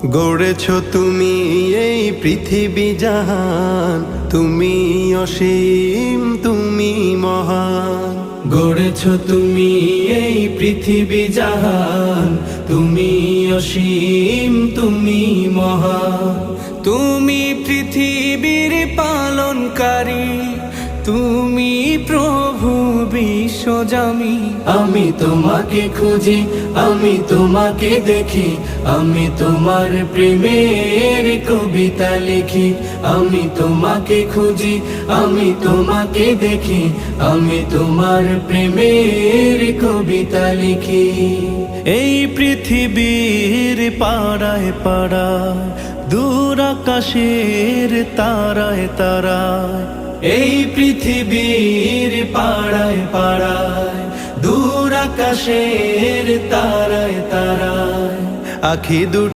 গড়েছ তুমি এই পৃথিবী জাহান, তুমি অসীম তুমি মহান। গড়েছ তুমি এই পৃথিবী জাহান, তুমি অসীম তুমি মহান। তুমি পৃথিবীর পালনকারী, তুমি প্রভু বিশ্বজামি। আমি তোমাকে খুঁজি, আমি তোমাকে দেখি, আমি তোমার প্রেমের কবিতা লিখি। আমি তোমাকে খুঁজি, আমি তোমাকে দেখি, আমি তোমার প্রেমের কবিতা লিখি। এই পৃথিবীর পাড়ায় পাড়ায়, দূর আকাশের তারায় তারায়, এই পৃথিবীর পাড়ায় পাড়ায়, দূর আকাশের তারায় তারায়, আখি দুটো